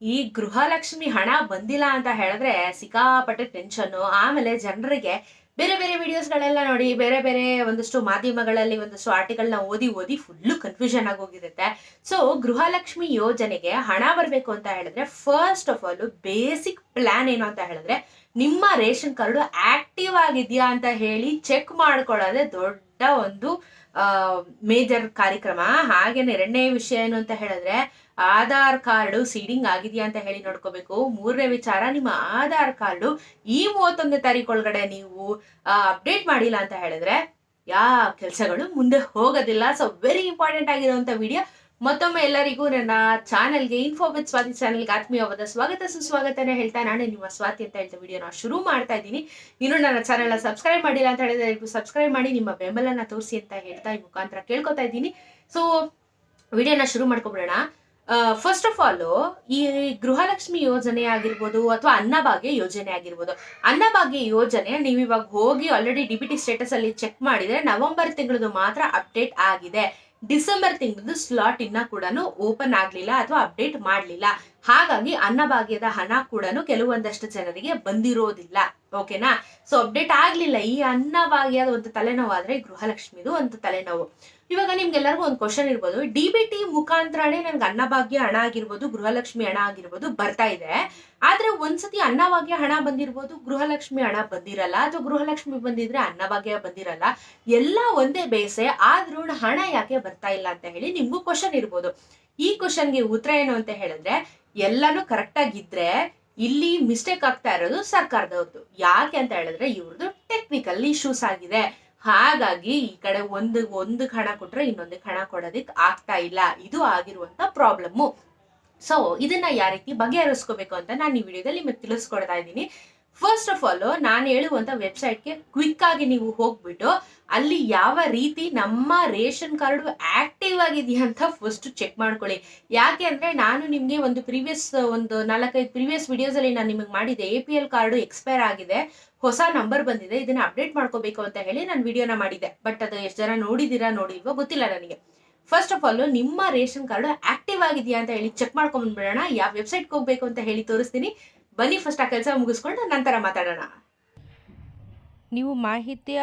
ಈ ಗೃಹಲಕ್ಷ್ಮಿ ಹಣ ಬಂದಿಲ್ಲ ಅಂತ ಹೇಳಿದ್ರೆ ಸಿಕ್ಕಾಪಟ್ಟೆ ಟೆನ್ಷನ್ನು. ಆಮೇಲೆ ಜನರಿಗೆ ಬೇರೆ ಬೇರೆ ವಿಡಿಯೋಸ್ಗಳೆಲ್ಲ ನೋಡಿ, ಬೇರೆ ಬೇರೆ ಒಂದಷ್ಟು ಮಾಧ್ಯಮಗಳಲ್ಲಿ ಒಂದಷ್ಟು ಆರ್ಟಿಕಲ್ನ ಓದಿ ಓದಿ ಫುಲ್ಲು ಕನ್ಫ್ಯೂಷನ್ ಆಗೋಗಿರುತ್ತೆ. ಸೊ ಗೃಹಲಕ್ಷ್ಮಿ ಯೋಜನೆಗೆ ಹಣ ಬರಬೇಕು ಅಂತ ಹೇಳಿದ್ರೆ first of all basic plan ಏನು ಅಂತ ಹೇಳಿದ್ರೆ ನಿಮ್ಮ ರೇಷನ್ ಕಾರ್ಡು ಆಕ್ಟಿವ್ ಆಗಿದೆಯಾ ಅಂತ ಹೇಳಿ ಚೆಕ್ ಮಾಡ್ಕೊಳ್ಳೋದೇ ದೊಡ್ಡ ಒಂದು ಮೇಜರ್ ಕಾರ್ಯಕ್ರಮ. ಹಾಗೇನೆ ಎರಡನೇ ವಿಷಯ ಏನು ಅಂತ ಹೇಳಿದ್ರೆ ಆಧಾರ್ ಕಾರ್ಡು ಸೀಡಿಂಗ್ ಆಗಿದೆಯಾ ಅಂತ ಹೇಳಿ ನೋಡ್ಕೋಬೇಕು. ಮೂರನೇ ವಿಚಾರ, ನಿಮ್ಮ ಆಧಾರ್ ಕಾರ್ಡು ಈ 31ನೇ ತಾರೀಕು ಒಳಗಡೆ ನೀವು ಅಪ್ಡೇಟ್ ಮಾಡಿಲ್ಲ ಅಂತ ಹೇಳಿದ್ರೆ ಯಾವ ಕೆಲಸಗಳು ಮುಂದೆ ಹೋಗೋದಿಲ್ಲ. ಸೊ ವೆರಿ ಇಂಪಾರ್ಟೆಂಟ್ ಆಗಿರುವಂತ ವಿಡಿಯೋ. ಮತ್ತೊಮ್ಮೆ ಎಲ್ಲರಿಗೂ ನನ್ನ ಚಾನೆಲ್ಗೆ ಇನ್ಫೋ ವಿತ್ ಸ್ವಾತಿ ಚಾನೆಲ್ಗೆ ಆತ್ಮೀಯವಾದ ಸ್ವಾಗತ ಸುಸ್ವಾಗತನ ಹೇಳ್ತಾ ನಾನು ನಿಮ್ಮ ಸ್ವಾತಿ ಅಂತ ಹೇಳ್ತಾ ವಿಡಿಯೋನ ಶುರು ಮಾಡ್ತಾ ಇದ್ದೀನಿ. ಇನ್ನು ನನ್ನ ಚಾನೆಲ್ನ ಸಬ್ಸ್ಕ್ರೈಬ್ ಮಾಡಿಲ್ಲ ಅಂತ ಹೇಳಿದ್ರೆ ಸಬ್ಸ್ಕ್ರೈಬ್ ಮಾಡಿ ನಿಮ್ಮ ಬೆಂಬಲನ ತೋರಿಸಿ ಅಂತ ಹೇಳ್ತಾ ಈ ಮುಖಾಂತರ ಕೇಳ್ಕೊತಾ ಇದ್ದೀನಿ. ಸೊ ವಿಡಿಯೋನ ಶುರು ಮಾಡ್ಕೊಬಿಡೋಣ. ಫಸ್ಟ್ ಆಫ್ ಆಲ್ ಈ ಗೃಹಲಕ್ಷ್ಮಿ ಯೋಜನೆ ಆಗಿರ್ಬೋದು ಅಥವಾ ಅನ್ನಭಾಗ್ಯ ಯೋಜನೆ ಆಗಿರ್ಬೋದು, ಅನ್ನಭಾಗ್ಯ ಯೋಜನೆ ನೀವು ಇವಾಗ ಹೋಗಿ ಆಲ್ರೆಡಿ ಡಿಬಿಟಿ ಸ್ಟೇಟಸ್ ಅಲ್ಲಿ ಚೆಕ್ ಮಾಡಿದ್ರೆ ನವೆಂಬರ್ ತಿಂಗಳದು ಮಾತ್ರ ಅಪ್ಡೇಟ್ ಆಗಿದೆ. ಡಿಸೆಂಬರ್ ತಿಂಗಳದ್ದು ಸ್ಲಾಟ್ ಇನ್ನ ಕೂಡ ಓಪನ್ ಆಗ್ಲಿಲ್ಲ ಅಥವಾ ಅಪ್ಡೇಟ್ ಮಾಡ್ಲಿಲ್ಲ. ಹಾಗಾಗಿ ಅನ್ನಭಾಗ್ಯದ ಹಣ ಕೂಡ ಕೆಲವೊಂದಷ್ಟು ಜನರಿಗೆ ಬಂದಿರೋದಿಲ್ಲ. ಓಕೆನಾ? ಸೊ ಅಪ್ಡೇಟ್ ಆಗ್ಲಿಲ್ಲ. ಈ ಅನ್ನಭಾಗ್ಯದ ಒಂದು ತಲೆನೋವು ಆದ್ರೆ ಗೃಹಲಕ್ಷ್ಮಿದು ಒಂದು ತಲೆನೋವು. ಇವಾಗ ನಿಮ್ಗೆಲ್ಲರಿಗೂ ಒಂದು ಕ್ವಶನ್ ಇರ್ಬೋದು, ಡಿಬಿಟಿ ಮುಖಾಂತರನೇ ನನ್ಗೆ ಅನ್ನಭಾಗ್ಯ ಹಣ ಆಗಿರ್ಬೋದು, ಗೃಹಲಕ್ಷ್ಮಿ ಹಣ ಆಗಿರ್ಬೋದು ಬರ್ತಾ ಇದೆ. ಆದ್ರೆ ಒಂದ್ಸತಿ ಅನ್ನಭಾಗ್ಯ ಹಣ ಬಂದಿರ್ಬೋದು, ಗೃಹಲಕ್ಷ್ಮಿ ಹಣ ಬಂದಿರಲ್ಲ, ಅಥವಾ ಗೃಹಲಕ್ಷ್ಮಿ ಬಂದಿದ್ರೆ ಅನ್ನಭಾಗ್ಯ ಬಂದಿರಲ್ಲ. ಎಲ್ಲ ಒಂದೇ ಬೇಸೆ, ಆದ್ರೂ ಹಣ ಯಾಕೆ ಬರ್ತಾ ಇಲ್ಲ ಅಂತ ಹೇಳಿ ನಿಮ್ಗೂ ಕ್ವಶನ್ ಇರ್ಬೋದು. ಈ ಕ್ವಶನ್ಗೆ ಉತ್ತರ ಏನು ಅಂತ ಹೇಳಿದ್ರೆ, ಎಲ್ಲಾನು ಕರೆಕ್ಟ್ ಆಗಿದ್ರೆ ಇಲ್ಲಿ ಮಿಸ್ಟೇಕ್ ಆಗ್ತಾ ಇರೋದು ಸರ್ಕಾರದವ್ರದ್ದು. ಯಾಕೆ ಅಂತ ಹೇಳಿದ್ರೆ ಇವ್ರದ್ದು ಟೆಕ್ನಿಕಲ್ ಇಶ್ಯೂಸ್ ಆಗಿದೆ. ಹಾಗಾಗಿ ಈ ಕಡೆ ಒಂದು ಹಣ ಕೊಟ್ರೆ ಇನ್ನೊಂದಕ್ಕೆ ಹಣ ಕೊಡೋದಿಕ್ ಆಗ್ತಾ ಇಲ್ಲ. ಇದು ಆಗಿರುವಂತ ಪ್ರಾಬ್ಲಮ್ಮು. ಸೊ ಇದನ್ನ ಯಾವ ರೀತಿ ಬಗೆಹರಿಸ್ಕೋಬೇಕು ಅಂತ ನಾನು ಈ ವಿಡಿಯೋದಲ್ಲಿ ನಿಮಗೆ ತಿಳಿಸ್ಕೊಡ್ತಾ ಇದ್ದೀನಿ. ಫಸ್ಟ್ ಆಫ್ ಆಲ್ ನಾನು ಹೇಳುವಂತ ವೆಬ್ಸೈಟ್ಗೆ ಕ್ವಿಕ್ ಆಗಿ ನೀವು ಹೋಗ್ಬಿಟ್ಟು ಅಲ್ಲಿ ಯಾವ ರೀತಿ ನಮ್ಮ ರೇಷನ್ ಕಾರ್ಡು ಆಕ್ಟಿವ್ ಆಗಿದೆಯಾ ಅಂತ ಫಸ್ಟ್ ಚೆಕ್ ಮಾಡ್ಕೊಳ್ಳಿ. ಯಾಕೆ ಅಂದ್ರೆ ನಾನು ನಿಮ್ಗೆ ಒಂದು 4-5 ಪ್ರೀವಿಯಸ್ ವಿಡಿಯೋಸ್ ಅಲ್ಲಿ ನಾನು ನಿಮಗೆ ಮಾಡಿದೆ. APL ಕಾರ್ಡು ಎಕ್ಸ್ಪೈರ್ ಆಗಿದೆ, ಹೊಸ ನಂಬರ್ ಬಂದಿದೆ, ಇದನ್ನ ಅಪ್ಡೇಟ್ ಮಾಡ್ಕೋಬೇಕು ಅಂತ ಹೇಳಿ ನಾನು ವಿಡಿಯೋನ ಮಾಡಿದ್ದೆ. ಬಟ್ ಅದು ಎಷ್ಟು ಜನ ನೋಡಿಲ್ವೋ ಗೊತ್ತಿಲ್ಲ ನನಗೆ. ಫಸ್ಟ್ ಆಫ್ ಆಲ್ ನಿಮ್ಮ ರೇಷನ್ ಕಾರ್ಡ್ ಆಕ್ಟಿವ್ ಆಗಿದೆಯಾ ಅಂತ ಹೇಳಿ ಚೆಕ್ ಮಾಡ್ಕೊಂಡ್ ಬಂದ್ಬಿಡೋಣ. ಯಾವ ವೆಬ್ಸೈಟ್ಗೆ ಹೋಗ್ಬೇಕು ಅಂತ ಹೇಳಿ ತೋರಿಸ್ತೀನಿ. ಬನ್ನಿ ಫಸ್ಟ್ ಆ ಕೆಲಸ ಮುಗಿಸ್ಕೊಂಡು ನಂತರ ಮಾತಾಡೋಣ. ನೀವು ಮಾಹಿತಿಯ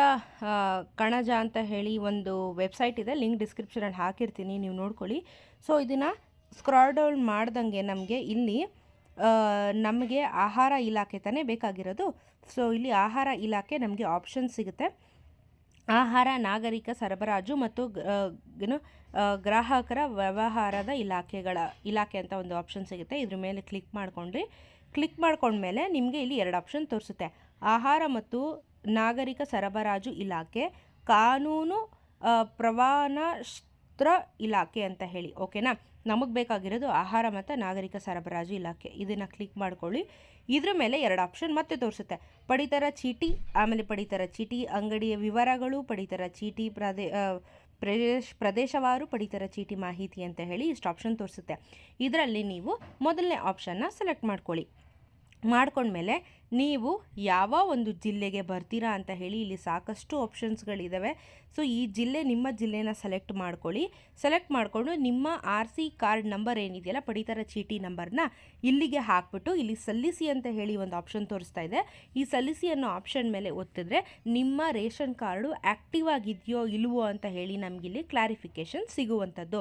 ಕಣಜ ಅಂತ ಹೇಳಿ ಒಂದು ವೆಬ್ಸೈಟ್ ಇದೆ, ಲಿಂಕ್ ಡಿಸ್ಕ್ರಿಪ್ಷನಲ್ಲಿ ಹಾಕಿರ್ತೀನಿ, ನೀವು ನೋಡ್ಕೊಳ್ಳಿ. ಸೊ ಇದನ್ನು ಸ್ಕ್ರಾಲ್ ಡೌನ್ ಮಾಡ್ದಂಗೆ ನಮಗೆ ಇಲ್ಲಿ ನಮಗೆ ಆಹಾರ ಇಲಾಖೆ ತಾನೇ ಬೇಕಾಗಿರೋದು. ಸೊ ಇಲ್ಲಿ ಆಹಾರ ಇಲಾಖೆ ನಮಗೆ ಆಪ್ಷನ್ ಸಿಗುತ್ತೆ. ಆಹಾರ ನಾಗರಿಕ ಸರಬರಾಜು ಮತ್ತು ಗ್ರಾಹಕರ ವ್ಯವಹಾರದ ಇಲಾಖೆ ಅಂತ ಒಂದು ಆಪ್ಷನ್ ಸಿಗುತ್ತೆ. ಇದ್ರ ಮೇಲೆ ಕ್ಲಿಕ್ ಮಾಡ್ಕೊಂಡ್ಮೇಲೆ ನಿಮಗೆ ಇಲ್ಲಿ 2 ಆಪ್ಷನ್ ತೋರಿಸುತ್ತೆ. ಆಹಾರ ಮತ್ತು ನಾಗರಿಕ ಸರಬರಾಜು ಇಲಾಖೆ, ಕಾನೂನು ಪ್ರಮಾಣಪತ್ರ ಇಲಾಖೆ ಅಂತ ಹೇಳಿ. ಓಕೆನಾ? ನಮಗೆ ಬೇಕಾಗಿರೋದು ಆಹಾರ ಮತ್ತು ನಾಗರಿಕ ಸರಬರಾಜು ಇಲಾಖೆ. ಇದನ್ನು ಕ್ಲಿಕ್ ಮಾಡ್ಕೊಳ್ಳಿ. ಇದ್ರ ಮೇಲೆ 2 ಆಪ್ಷನ್ ಮತ್ತೆ ತೋರಿಸುತ್ತೆ. ಪಡಿತರ ಚೀಟಿ, ಆಮೇಲೆ ಪಡಿತರ ಚೀಟಿ ಅಂಗಡಿಯ ವಿವರಗಳು, ಪಡಿತರ ಚೀಟಿ ಪ್ರದೇಶವಾರು, ಪಡಿತರ ಚೀಟಿ ಮಾಹಿತಿ ಅಂತ ಹೇಳಿ ಇಷ್ಟು ಆಪ್ಷನ್ ತೋರಿಸುತ್ತೆ. ಇದರಲ್ಲಿ ನೀವು ಮೊದಲನೇ ಆಪ್ಷನ್ನ ಸೆಲೆಕ್ಟ್ ಮಾಡ್ಕೊಂಡ್ಮೇಲೆ ನೀವು ಯಾವ ಒಂದು ಜಿಲ್ಲೆಗೆ ಬರ್ತೀರಾ ಅಂತ ಹೇಳಿ ಇಲ್ಲಿ ಸಾಕಷ್ಟು ಆಪ್ಷನ್ಸ್ಗಳಿದ್ದಾವೆ. ಸೊ ಈ ನಿಮ್ಮ ಜಿಲ್ಲೆನ ಸೆಲೆಕ್ಟ್ ಮಾಡಿಕೊಂಡು ನಿಮ್ಮ RC ಕಾರ್ಡ್ ನಂಬರ್ ಏನಿದೆಯಲ್ಲ, ಪಡಿತರ ಚೀಟಿ ನಂಬರ್ನ ಇಲ್ಲಿಗೆ ಹಾಕ್ಬಿಟ್ಟು ಇಲ್ಲಿ ಸಲ್ಲಿಸಿ ಅಂತ ಹೇಳಿ ಒಂದು ಆಪ್ಷನ್ ತೋರಿಸ್ತಾ ಇದೆ. ಈ ಸಲ್ಲಿಸಿ ಅನ್ನೋ ಆಪ್ಷನ್ ಮೇಲೆ ಒತ್ತಿದ್ರೆ ನಿಮ್ಮ ರೇಷನ್ ಕಾರ್ಡು ಆ್ಯಕ್ಟಿವ್ ಆಗಿದೆಯೋ ಇಲ್ವೋ ಅಂತ ಹೇಳಿ ನಮಗಿಲ್ಲಿ ಕ್ಲಾರಿಫಿಕೇಷನ್ ಸಿಗುವಂಥದ್ದು.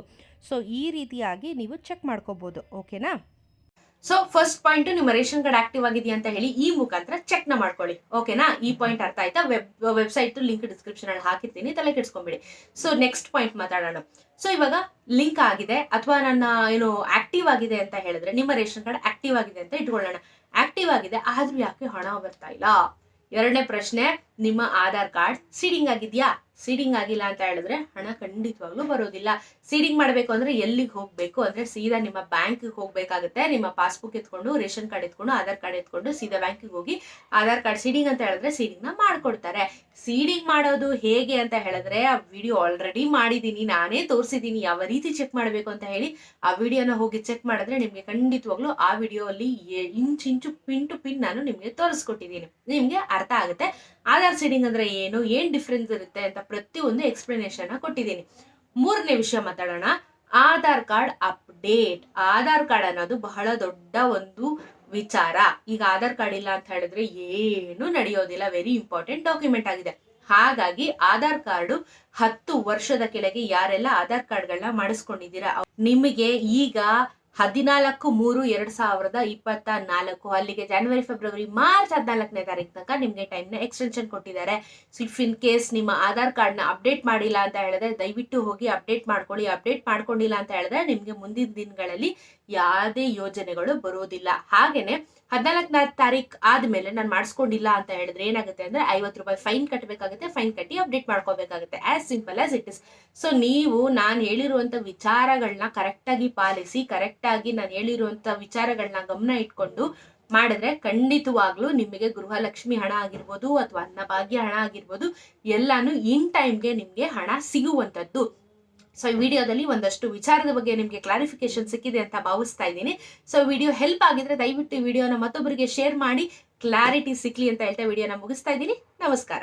ಸೊ ಈ ರೀತಿಯಾಗಿ ನೀವು ಚೆಕ್ ಮಾಡ್ಕೋಬೋದು. ಓಕೆನಾ? ಸೊ ಫಸ್ಟ್ ಪಾಯಿಂಟ್, ನಿಮ್ಮ ರೇಷನ್ ಕಾರ್ಡ್ ಆಕ್ಟಿವ್ ಆಗಿದೆಯಾ ಅಂತ ಹೇಳಿ ಈ ಮುಖಾಂತರ ಚೆಕ್ ನ ಮಾಡ್ಕೊಳ್ಳಿ. ಓಕೆನಾ? ಈ ಪಾಯಿಂಟ್ ಅರ್ಥ ಆಯ್ತಾ? ವೆಬ್ಸೈಟ್ ಲಿಂಕ್ ಡಿಸ್ಕ್ರಿಪ್ಷನ್ ಅಲ್ಲಿ ಹಾಕಿರ್ತೀನಿ, ತಲೆ ಕೆಡಿಸ್ಕೊಂಬಿಡಿ. ಸೊ ನೆಕ್ಸ್ಟ್ ಪಾಯಿಂಟ್ ಮಾತಾಡೋಣ. ಸೊ ಇವಾಗ ಲಿಂಕ್ ಆಗಿದೆ ಅಥವಾ ನನ್ನ ಆಕ್ಟಿವ್ ಆಗಿದೆ ಅಂತ ಹೇಳಿದ್ರೆ, ನಿಮ್ಮ ರೇಷನ್ ಕಾರ್ಡ್ ಆಕ್ಟಿವ್ ಆಗಿದೆ ಅಂತ ಇಟ್ಕೊಳ್ಳೋಣ. ಆಕ್ಟಿವ್ ಆಗಿದೆ, ಆದ್ರೂ ಯಾಕೆ ಹಣ ಬರ್ತಾ ಇಲ್ಲ? ಎರಡನೇ ಪ್ರಶ್ನೆ, ನಿಮ್ಮ ಆಧಾರ್ ಕಾರ್ಡ್ ಸೀಡಿಂಗ್ ಆಗಿದೆಯಾ? ಸೀಡಿಂಗ್ ಆಗಿಲ್ಲ ಅಂತ ಹೇಳಿದ್ರೆ ಹಣ ಖಂಡಿತವಾಗ್ಲೂ ಬರೋದಿಲ್ಲ. ಸೀಡಿಂಗ್ ಮಾಡಬೇಕು ಅಂದ್ರೆ ಎಲ್ಲಿಗೆ ಹೋಗ್ಬೇಕು ಅಂದ್ರೆ ಸೀದಾ ನಿಮ್ಮ ಬ್ಯಾಂಕ್ಗೆ ಹೋಗ್ಬೇಕಾಗುತ್ತೆ. ನಿಮ್ಮ ಪಾಸ್ಬುಕ್ ಎತ್ಕೊಂಡು, ರೇಷನ್ ಕಾರ್ಡ್ ಎತ್ಕೊಂಡು, ಆಧಾರ್ ಕಾರ್ಡ್ ಎತ್ಕೊಂಡು ಸೀದಾ ಬ್ಯಾಂಕಿಗೆ ಹೋಗಿ ಆಧಾರ್ ಕಾರ್ಡ್ ಸೀಡಿಂಗ್ ಅಂತ ಹೇಳಿದ್ರೆ ಸೀಡಿಂಗ್ ನ ಮಾಡ್ಕೊಡ್ತಾರೆ. ಸೀಡಿಂಗ್ ಮಾಡೋದು ಹೇಗೆ ಅಂತ ಹೇಳಿದ್ರೆ ಆ ವಿಡಿಯೋ ಆಲ್ರೆಡಿ ಮಾಡಿದೀನಿ, ನಾನೇ ತೋರಿಸಿದೀನಿ ಯಾವ ರೀತಿ ಚೆಕ್ ಮಾಡಬೇಕು ಅಂತ ಹೇಳಿ. ಆ ವಿಡಿಯೋನ ಹೋಗಿ ಚೆಕ್ ಮಾಡಿದ್ರೆ ನಿಮ್ಗೆ ಖಂಡಿತವಾಗ್ಲೂ ಆ ವಿಡಿಯೋ ಅಲ್ಲಿ ಇಂಚು ಪಿನ್ ಟು ಪಿನ್ ನಾನು ನಿಮ್ಗೆ ತೋರಿಸ್ಕೊಟ್ಟಿದ್ದೀನಿ, ನಿಮ್ಗೆ ಅರ್ಥ ಆಗುತ್ತೆ. ಆಧಾರ್ ಸೀಡಿಂಗ್ ಅಂದ್ರೆ ಏನ್ ಡಿಫ್ರೆನ್ಸ್ ಇರುತ್ತೆ ಅಂತ ಪ್ರತಿಯೊಂದು ಎಕ್ಸ್ಪ್ಲನೇಷನ್ ಕೊಟ್ಟಿದ್ದೀನಿ. ಮೂರನೇ ವಿಷಯ ಮಾತಾಡೋಣ. Aadhaar card update. Aadhaar card ಅನ್ನೋದು ಬಹಳ ದೊಡ್ಡ ಒಂದು ವಿಚಾರ. ಈಗ ಆಧಾರ್ ಕಾರ್ಡ್ ಇಲ್ಲ ಅಂತ ಹೇಳಿದ್ರೆ ಏನು ನಡೆಯೋದಿಲ್ಲ. ವೆರಿ ಇಂಪಾರ್ಟೆಂಟ್ ಡಾಕ್ಯುಮೆಂಟ್ ಆಗಿದೆ. ಹಾಗಾಗಿ ಆಧಾರ್ ಕಾರ್ಡು 10 ವರ್ಷದ ಕೆಳಗೆ ಯಾರೆಲ್ಲ ಆಧಾರ್ ಕಾರ್ಡ್ಗಳನ್ನ ಮಾಡಿಸ್ಕೊಂಡಿದ್ದೀರಾ ನಿಮಗೆ ಈಗ 14/3/2024 ಅಲ್ಲಿಗೆ ಜನವರಿ, ಫೆಬ್ರವರಿ, ಮಾರ್ಚ್ 14ನೇ ತಾರೀಕು ತನಕ ನಿಮ್ಗೆ ಟೈಮ್ನ ಎಕ್ಸ್ಟೆನ್ಷನ್ ಕೊಟ್ಟಿದ್ದಾರೆ. ಸೊ ಇಫ್ ಇನ್ ಕೇಸ್ ನಿಮ್ಮ ಆಧಾರ್ ಕಾರ್ಡ್ನ ಅಪ್ಡೇಟ್ ಮಾಡಿಲ್ಲ ಅಂತ ಹೇಳಿದ್ರೆ ದಯವಿಟ್ಟು ಹೋಗಿ ಅಪ್ಡೇಟ್ ಮಾಡ್ಕೊಳ್ಳಿ. ಅಪ್ಡೇಟ್ ಮಾಡ್ಕೊಂಡಿಲ್ಲ ಅಂತ ಹೇಳಿದ್ರೆ ನಿಮ್ಗೆ ಮುಂದಿನ ದಿನಗಳಲ್ಲಿ ಯಾವುದೇ ಯೋಜನೆಗಳು ಬರೋದಿಲ್ಲ. ಹಾಗೇನೆ 14ನೇ ತಾರೀಕು ಆದ್ಮೇಲೆ ನಾನು ಮಾಡಿಸ್ಕೊಂಡಿಲ್ಲ ಅಂತ ಹೇಳಿದ್ರೆ ಏನಾಗುತ್ತೆ ಅಂದ್ರೆ 50 ರೂಪಾಯಿ ಫೈನ್ ಕಟ್ಟಬೇಕಾಗುತ್ತೆ. ಫೈನ್ ಕಟ್ಟಿ ಅಪ್ಡೇಟ್ ಮಾಡ್ಕೋಬೇಕಾಗುತ್ತೆ. As simple as it is. So ನೀವು ನಾನು ಹೇಳಿರುವಂತ ವಿಚಾರಗಳನ್ನ ಕರೆಕ್ಟಾಗಿ ಪಾಲಿಸಿ, ಕರೆಕ್ಟಾಗಿ ನಾನು ಹೇಳಿರುವಂತ ವಿಚಾರಗಳನ್ನ ಗಮನ ಇಟ್ಕೊಂಡು ಮಾಡಿದ್ರೆ ಖಂಡಿತವಾಗ್ಲೂ ನಿಮಗೆ ಗೃಹಲಕ್ಷ್ಮಿ ಹಣ ಆಗಿರ್ಬೋದು ಅಥವಾ ಅನ್ನಭಾಗ್ಯ ಹಣ ಆಗಿರ್ಬೋದು ಎಲ್ಲಾನು ಇನ್ ಟೈಮ್ಗೆ ನಿಮ್ಗೆ ಹಣ ಸಿಗುವಂತದ್ದು. ಸೊ ಈ ವಿಡಿಯೋದಲ್ಲಿ ಒಂದಷ್ಟು ವಿಚಾರದ ಬಗ್ಗೆ ನಿಮಗೆ ಕ್ಲಾರಿಫಿಕೇಶನ್ ಸಿಕ್ಕಿದೆ ಅಂತ ಭಾವಿಸ್ತಾ ಇದ್ದೀನಿ. ಸೊ ವಿಡಿಯೋ ಹೆಲ್ಪ್ ಆಗಿದ್ರೆ ದಯವಿಟ್ಟು ಈ ವಿಡಿಯೋನ ಮತ್ತೊಬ್ಬರಿಗೆ ಶೇರ್ ಮಾಡಿ ಕ್ಲಾರಿಟಿ ಸಿಕ್ಲಿ ಅಂತ ಹೇಳ್ತಾ ವಿಡಿಯೋನ ಮುಗಿಸ್ತಾ ಇದ್ದೀನಿ. ನಮಸ್ಕಾರ.